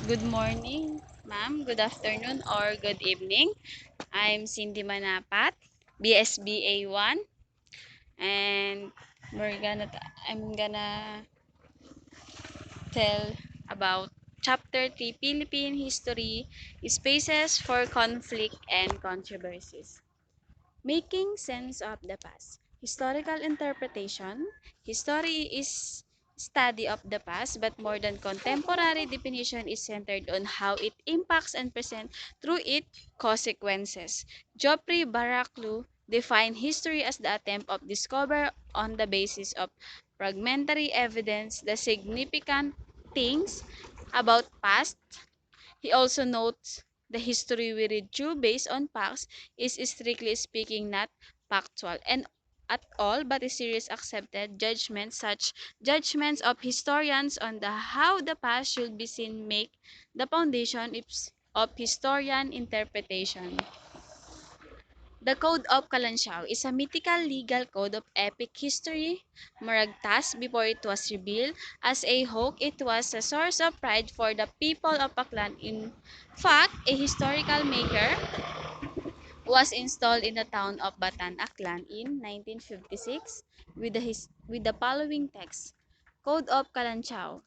Good morning, ma'am. Good afternoon or good evening. I'm Cindy Manapat, BSBA 1, and I'm gonna tell about Chapter 3 Philippine History Spaces for Conflict and Controversies. Making sense of the past. Historical interpretation. History is study of the past, but more than contemporary definition is centered on how it impacts and present through its consequences. Geoffrey Baraclou defined history as the attempt of discover on the basis of fragmentary evidence the significant things about past. He also notes the history we read through based on facts is strictly speaking not factual and at all but a serious accepted judgment such judgments of historians on the how the past should be seen make the foundation of historian interpretation. The Code of Kalansiaw is a mythical legal code of epic history. Maragtas, before it was revealed as a hoax, it was a source of pride for the people of Aklan. In fact, a historical maker was installed in the town of Batan, Aklan in 1956 with the following text. Code of Kalansiaw.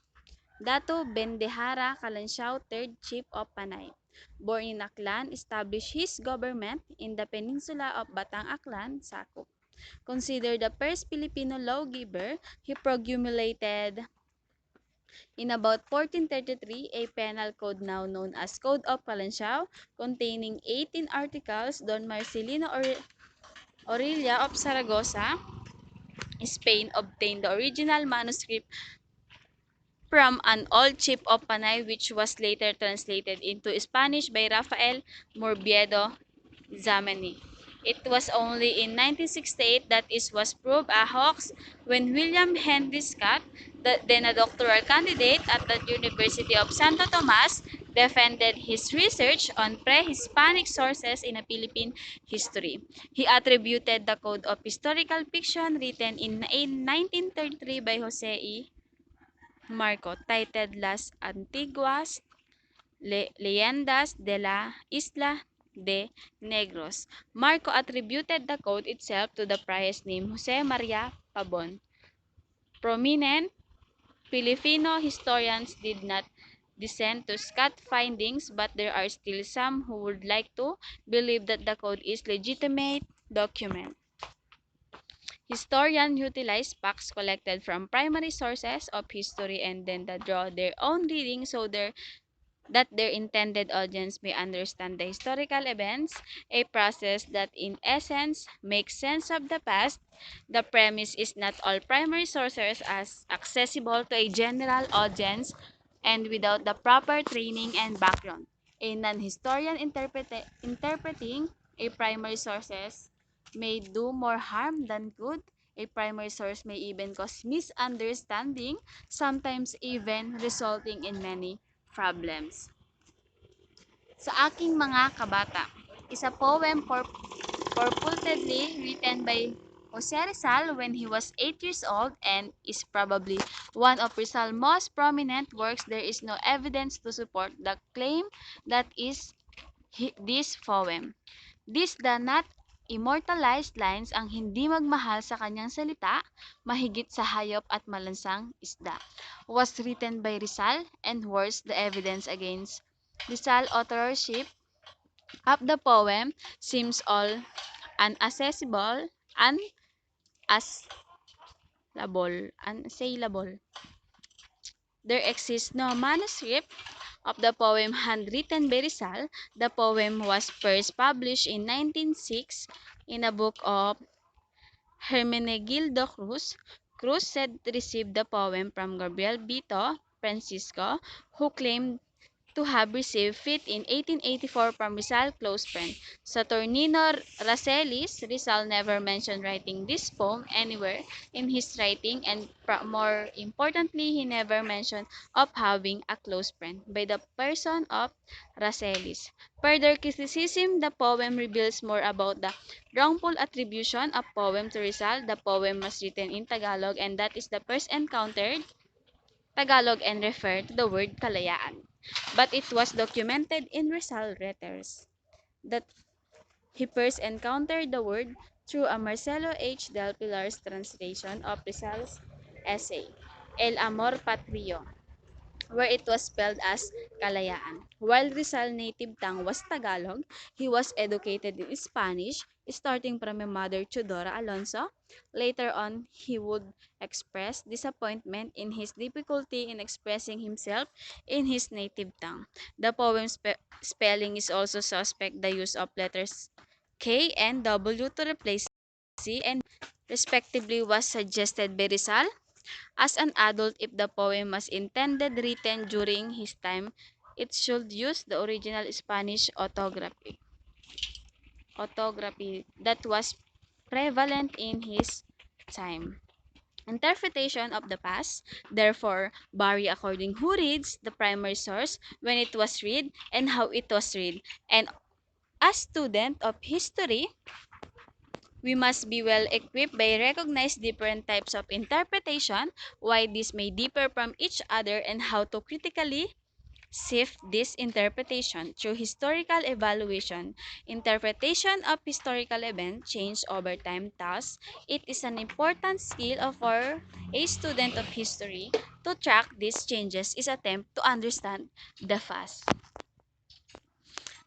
Dato Bendehara Kalansiaw, 3rd Chief of Panay. Born in Aklan, established his government in the peninsula of Batang Aklan, Sakop. Considered the first Filipino lawgiver, he promulgated in about 1433 a penal code now known as Code of Kalansiaw, containing 18 articles. Don Marcelino Aurelia of Saragossa, Spain, obtained the original manuscript from an old chief of Panay which was later translated into Spanish by Rafael Morbiero Zamani. It was only in 1968 that it was proved a hoax when William Henry Scott, then a doctoral candidate at the University of Santo Tomas, defended his research on pre-Hispanic sources in a Philippine history. He attributed the Code of Historical Fiction written in 1933 by Jose E. Marco, titled Las Antiguas Leyendas de la Isla de Negros. Marco attributed the code itself to the priest named Jose Maria Pabon. Prominent Filipino historians did not dissent to Scott's findings, but there are still some who would like to believe that the code is legitimate document. Historians utilize facts collected from primary sources of history and then draw their own reading that their intended audience may understand the historical events, a process that in essence makes sense of the past. The premise is not all primary sources are accessible to a general audience and without the proper training and background. A non-historian interpreting a primary sources may do more harm than good. A primary source may even cause misunderstanding, sometimes even resulting in many problems. Sa aking mga kabata, is a poem purportedly written by Jose Rizal when he was 8 years old and is probably one of Rizal's most prominent works. There is no evidence to support the claim that is this poem. This the not immortalized lines ang hindi magmahal sa kanyang salita, mahigit sa hayop at malansang isda, was written by Rizal and worse the evidence against Rizal authorship of the poem seems all unaccessible, unassailable. There exists no manuscript of the poem handwritten by Rizal. The poem was first published in 1906 in a book of Hermenegildo Cruz. Cruz said to receive the poem from Gabriel Bito Francisco, who claimed to have received it in 1884 from Rizal close friend. Saturnino Racelis, Rizal never mentioned writing this poem anywhere in his writing, and more importantly, he never mentioned of having a close friend by the person of Racelis. Further criticism, the poem reveals more about the wrongful attribution of poem to Rizal. The poem was written in Tagalog and that is the first encountered Tagalog and refer to the word kalayaan. but it was documented in Rizal letters that he first encountered the word through a Marcelo H. del Pilar's translation of Rizal's essay, El Amor Patrio, where it was spelled as Kalayaan. While Rizal native tongue was Tagalog, he was educated in Spanish, starting from a mother Chudora Alonso. Later on, he would express disappointment in his difficulty in expressing himself in his native tongue. The poem's spelling is also suspect. The use of letters K and W to replace C and respectively was suggested by Rizal as an adult. If the poem was intended written during his time, it should use the original Spanish orthography that was prevalent in his time. Interpretation of the past, therefore, vary according who reads the primary source, when it was read, and how it was read. And as student of history, we must be well equipped by recognize different types of interpretation, why these may differ from each other, and how to critically sift this interpretation through historical evaluation. Interpretation of historical events change over time. Thus, it is an important skill of for a student of history to track these changes is attempt to understand the past.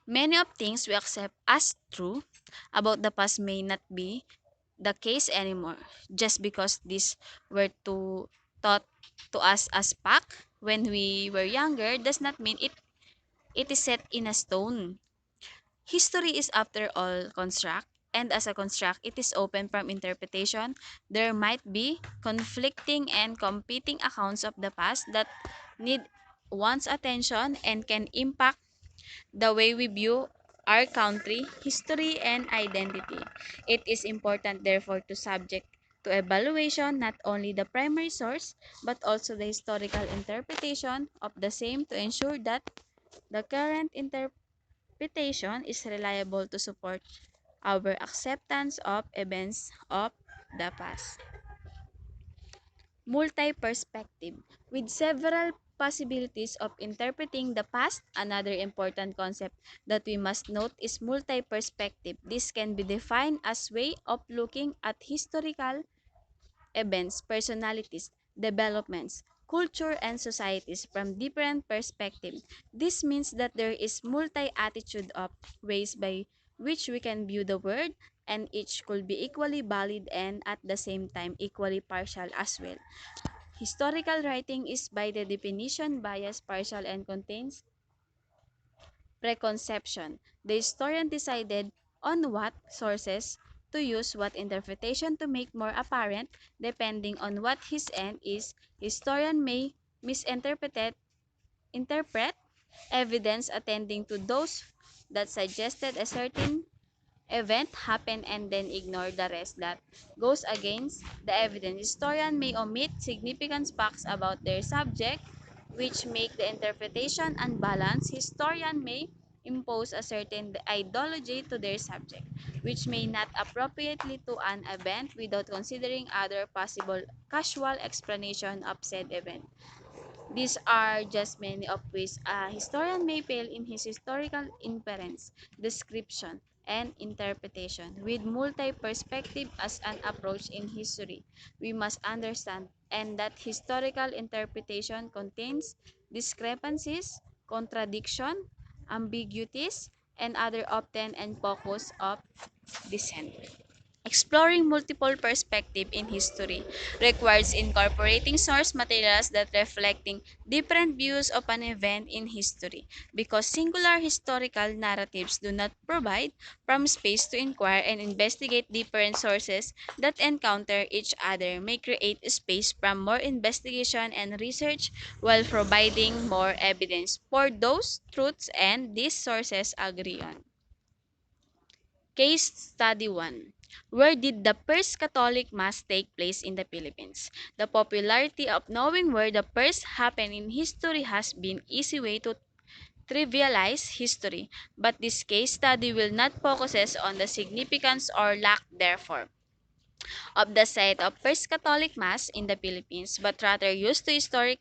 Many of things we accept as true about the past may not be the case anymore. Just because these were taught to us as fact when we were younger does not mean it is set in a stone. History is after all construct, and as a construct it is open from interpretation. There might be conflicting and competing accounts of the past that need one's attention and can impact the way we view our country, history, and identity. It is important, therefore, to subject to evaluation not only the primary source but also the historical interpretation of the same to ensure that the current interpretation is reliable to support our acceptance of events of the past. Multi-perspective. With several possibilities of interpreting the past, another important concept that we must note is multi-perspective. This can be defined as way of looking at historical events, personalities, developments, culture, and societies from different perspectives. This means that there is multi-attitude of ways by which we can view the world, and each could be equally valid and at the same time equally partial as well. Historical writing is by the definition biased, partial, and contains preconception. The historian decided on what sources to use, what interpretation to make more apparent, depending on what his end is. Historian may misinterpret interpret evidence attending to those that suggested a certain event happen and then ignore the rest that goes against the evidence. Historian may omit significant facts about their subject which make the interpretation unbalanced. Historian may impose a certain ideology to their subject which may not appropriately to an event without considering other possible casual explanation of said event. These are just many of ways a historian may fail in his historical inference, description, and interpretation. With multi-perspective as an approach in history, we must understand and that historical interpretation contains discrepancies, contradiction, ambiguities, and other often and focus of dissent. Exploring multiple perspectives in history requires incorporating source materials that reflecting different views of an event in history. Because singular historical narratives do not provide from space to inquire and investigate different sources that encounter each other may create space from more investigation and research while providing more evidence for those truths and these sources agree on. Case Study 1. Where did the first Catholic Mass take place in the Philippines? The popularity of knowing where the first happened in history has been easy way to trivialize history, but this case study will not focus on the significance or lack therefore of the site of First Catholic Mass in the Philippines, but rather use to historic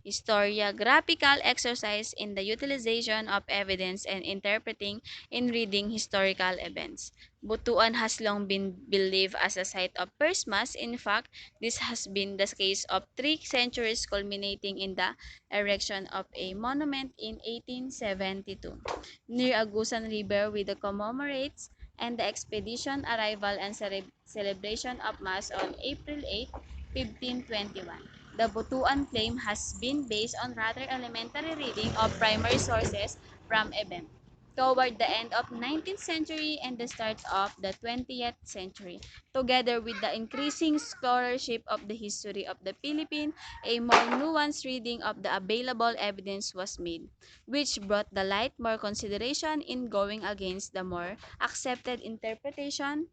historiographical exercise in the utilization of evidence and interpreting in reading historical events. Butuan has long been believed as a site of first mass. In fact, this has been the case of 3 centuries, culminating in the erection of a monument in 1872 near Agusan River with the commemorates and the expedition arrival and celebration of Mass on April 8, 1521. The Butuan claim has been based on rather elementary reading of primary sources from event. Toward the end of 19th century and the start of the 20th century, together with the increasing scholarship of the history of the Philippines, a more nuanced reading of the available evidence was made, which brought the light more consideration in going against the more accepted interpretation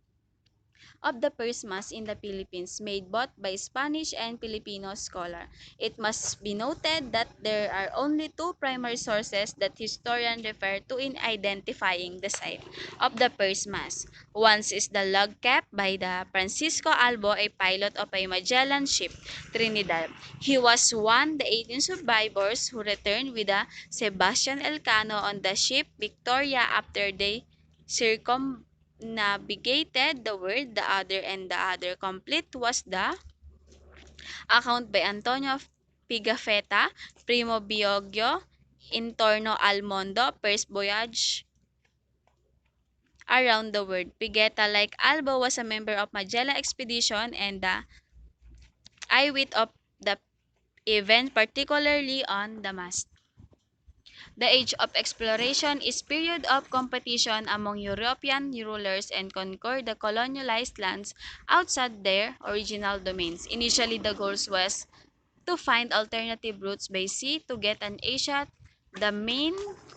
of the first mass in the Philippines, made both by Spanish and Filipino scholars. It must be noted that there are only two primary sources that historians refer to in identifying the site of the first mass. One is the log kept by the Francisco Albo, a pilot of a Magellan ship, Trinidad. He was one of the 18 survivors who returned with the Sebastian Elcano on the ship Victoria after they circumnavigated the world. The other complete was the account by Antonio Pigafetta, Primo Bioggio, Intorno al Mondo, First Voyage Around the World. Pigetta, like Albo, was a member of Magellan Expedition and the eyewitness of the event, particularly on the mast. The age of exploration is period of competition among European rulers and conquer the colonialized lands outside their original domains. Initially, the goal was to find alternative routes by sea to get an Asia. The main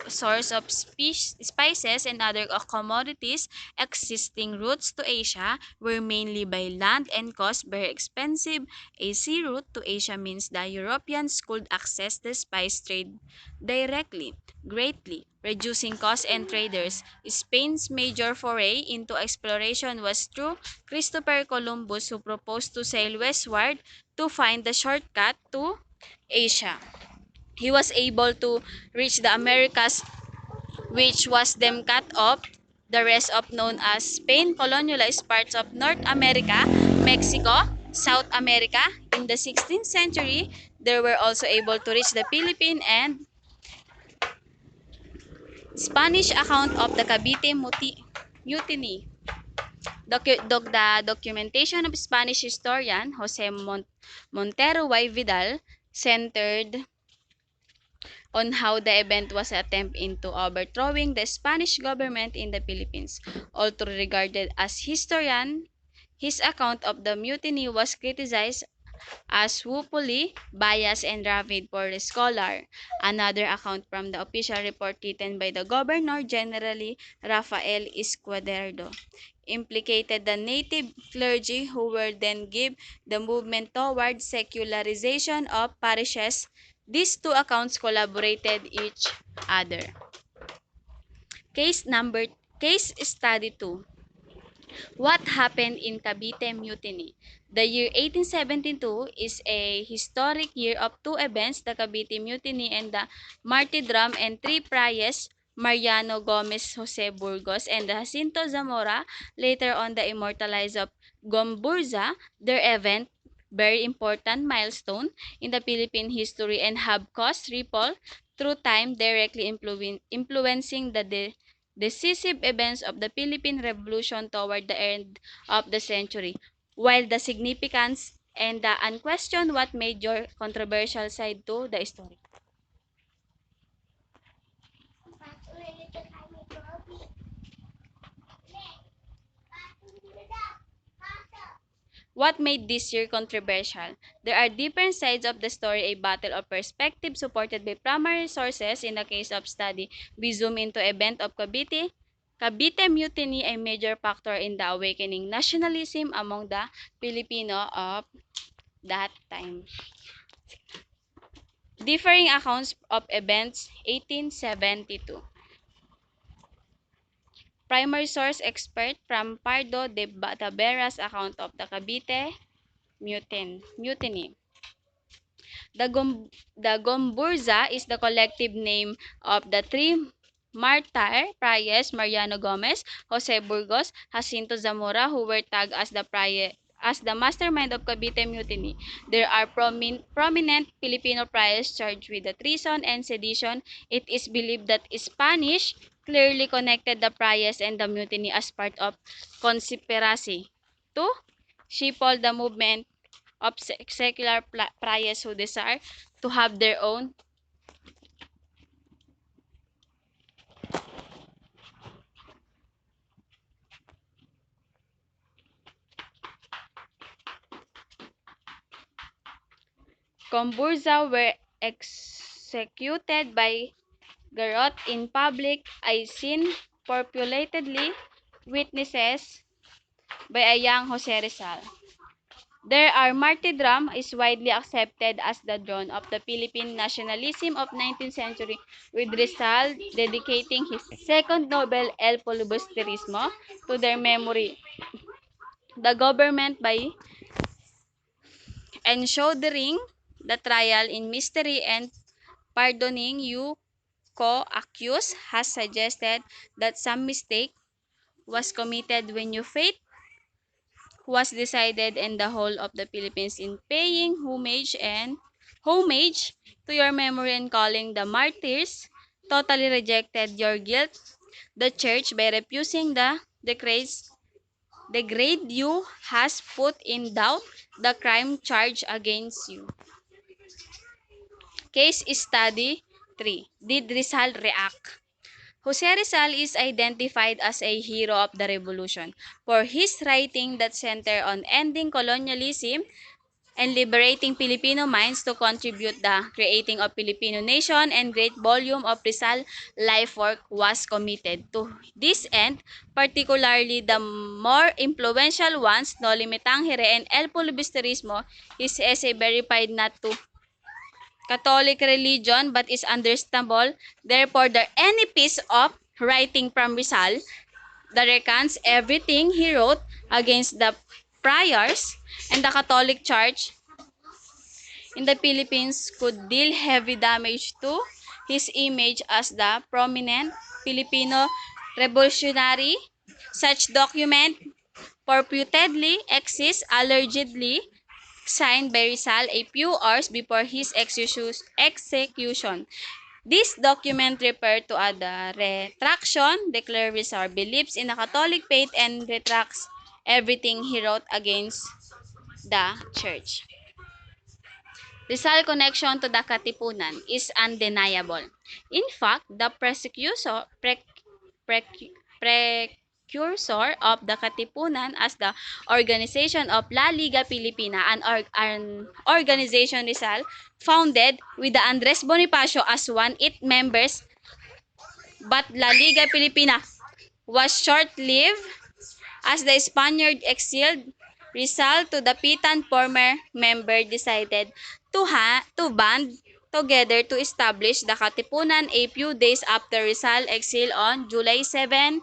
source of spices and other commodities existing routes to Asia were mainly by land and cost very expensive. A sea route to Asia means the Europeans could access the spice trade directly, greatly reducing costs and traders. Spain's major foray into exploration was through Christopher Columbus, who proposed to sail westward to find the shortcut to Asia. He was able to reach the Americas, which was then cut off. The rest of known as Spain colonialized parts of North America, Mexico, South America. In the 16th century, they were also able to reach the Philippines and Spanish account of the Cavite Mutiny. The documentation of Spanish historian Jose Montero y Vidal centered on how the event was an attempt into overthrowing the Spanish government in the Philippines. Although regarded as historian, his account of the mutiny was criticized as woefully biased and rapid for the scholar. Another account from the official report written by the Governor General Rafael Izquierdo implicated the native clergy who were then give the movement toward secularization of parishes. These two accounts collaborated each other. Case number Case study 2. What happened in Cavite Mutiny? The year 1872 is a historic year of two events, the Cavite Mutiny and the martyrdom, and three friars, Mariano Gomez Jose Burgos and Jacinto Zamora, later on the immortalized of Gomburza. Their event, very important milestone in the Philippine history and have caused ripple through time, directly influencing the decisive events of the Philippine Revolution toward the end of the century. While the significance and the unquestioned what major controversial side to the story. What made this year controversial? There are different sides of the story, a battle of perspective supported by primary sources. In the case of study, we zoom into event of Cavite Mutiny, a major factor in the awakening nationalism among the Filipino of that time. Differing accounts of events 1872. Primary source expert from Pardo de Taveras account of the Cavite Mutiny. The Gomburza is the collective name of the three martyr Priest Mariano Gomez, Jose Burgos, Jacinto Zamora, who were tagged as the mastermind of Cavite Mutiny. There are prominent Filipino priests charged with the treason and sedition. It is believed that Spanish clearly connected the priests and the mutiny as part of conspiracy to shepherd the movement of secular priests who desire to have their own Comburza were executed by garrote in public, a scene populatedly witnesses by a young Jose Rizal. Their martyrdom is widely accepted as the dawn of the Philippine nationalism of 19th century, with Rizal dedicating his second novel El Filibusterismo to their memory. The government, by enshoring the trial in mystery and pardoning you co-accused, has suggested that some mistake was committed when your fate was decided in the whole of the Philippines in paying homage to your memory and calling the martyrs totally rejected your guilt. The church, by refusing the grade you, has put in doubt the crime charge against you. Case study 3. Did Rizal react? Jose Rizal is identified as a hero of the revolution for his writing that center on ending colonialism and liberating Filipino minds to contribute the creating of Filipino nation, and great volume of Rizal life work was committed. To this end, particularly the more influential ones, No Limitang Hire and El Filibusterismo, his essay verified not to Catholic religion but is understandable. Therefore, any piece of writing from Rizal that recants everything he wrote against the friars and the Catholic Church in the Philippines could deal heavy damage to his image as the prominent Filipino revolutionary. Such document purportedly exists allegedly signed by Rizal a few hours before his execution. This document referred to the retraction, declares Rizal believes in the Catholic faith and retracts everything he wrote against the church. Rizal connection to the Katipunan is undeniable. In fact, the precursor of the Katipunan as the organization of La Liga Filipina, an organization Rizal founded with the Andres Bonifacio as one its members, but La Liga Filipina was short-lived as the Spaniard exiled Rizal to the Pitan former member decided to band together to establish the Katipunan a few days after Rizal exile on July 7,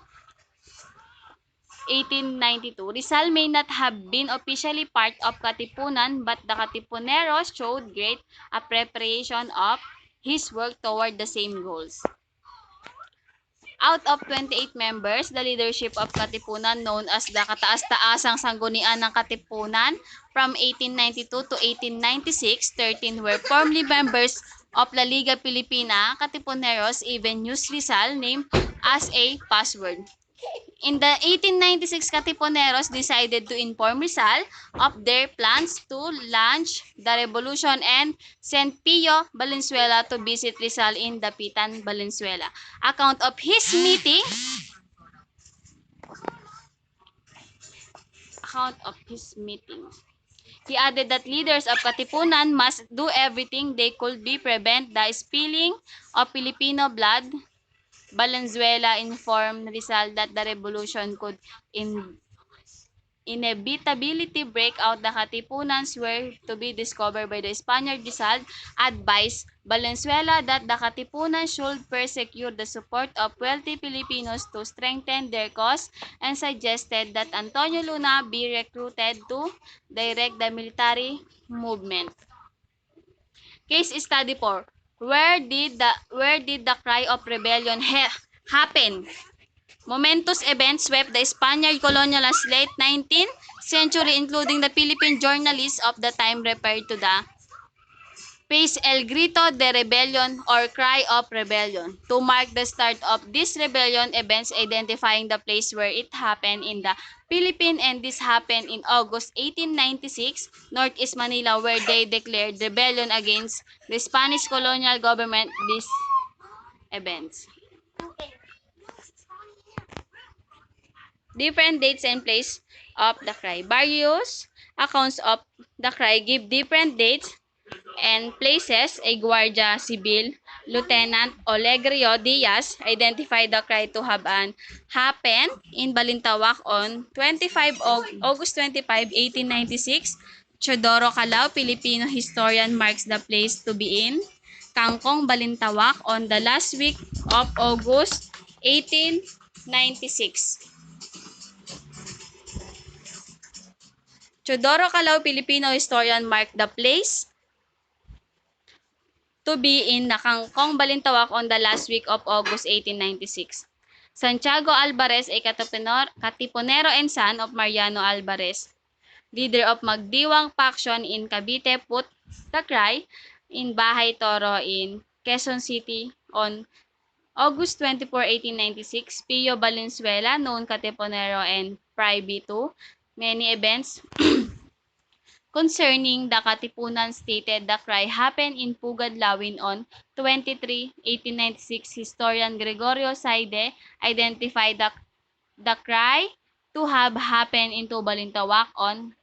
1892. Rizal may not have been officially part of Katipunan, but the Katipuneros showed great appreciation of his work toward the same goals. Out of 28 members, the leadership of Katipunan, known as the Kataas-Taasang Sanggunian ng Katipunan from 1892 to 1896, 13 were formerly members of La Liga Filipina. Katipuneros even used Rizal name as a password. In the 1896, Katipuneros decided to inform Rizal of their plans to launch the revolution and sent Pio Valenzuela to visit Rizal in Dapitan, Valenzuela. Account of his meeting. He added that leaders of Katipunan must do everything they could to prevent the spilling of Filipino blood. Valenzuela informed Rizal that the revolution could inevitably break out. The Katipunans were to be discovered by the Spaniard. Rizal advised Valenzuela that the Katipunan should persecute the support of wealthy Filipinos to strengthen their cause, and suggested that Antonio Luna be recruited to direct the military movement. Case study 4. Where did the cry of rebellion happen? Momentous events swept the Spaniard colonialists late 19th century, including the Philippine journalists of the time referred to the Face El Grito de Rebellion or Cry of Rebellion to mark the start of this rebellion events, identifying the place where it happened in the Philippines, and this happened in August 1896, Northeast Manila, where they declared rebellion against the Spanish colonial government. These events. Different dates and place of the cry. Various accounts of the cry give different dates and places. A Guardia Civil Lieutenant Olegrio Diaz identified the cry to have happened in Balintawak on August 25, 1896. Teodoro Calao, Filipino historian, marks the place to be in Kangkong, Balintawak on the last week of August 1896. Teodoro Calao, Filipino historian, marked the place to be in Nakangkong, Balintawak on the last week of August 1896. Santiago Alvarez, a Katipunero and son of Mariano Alvarez, leader of Magdiwang faction in Cavite, put the cry in Bahay Toro in Quezon City on August 24, 1896. Pio Valenzuela, known Katipunero and Privy to many events concerning the Katipunan, stated the cry happened in Pugad, Lawin on 23, 1896. Historian Gregorio Saide identified the cry to have happened in Balintawak on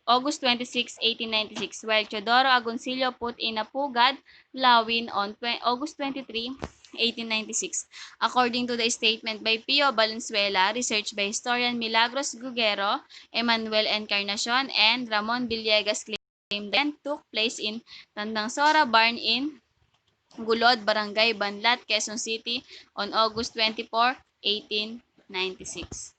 August 26, 1896, while Teodoro Agoncillo put in a Pugad, Lawin on August 23, 1896. According to the statement by Pio Valenzuela, research by historian Milagros Gugero, Emmanuel Encarnacion, and Ramon Villegas, claimed the event took place in Tandang Sora Barn in Gulod, Barangay Banlat, Quezon City on August 24, 1896.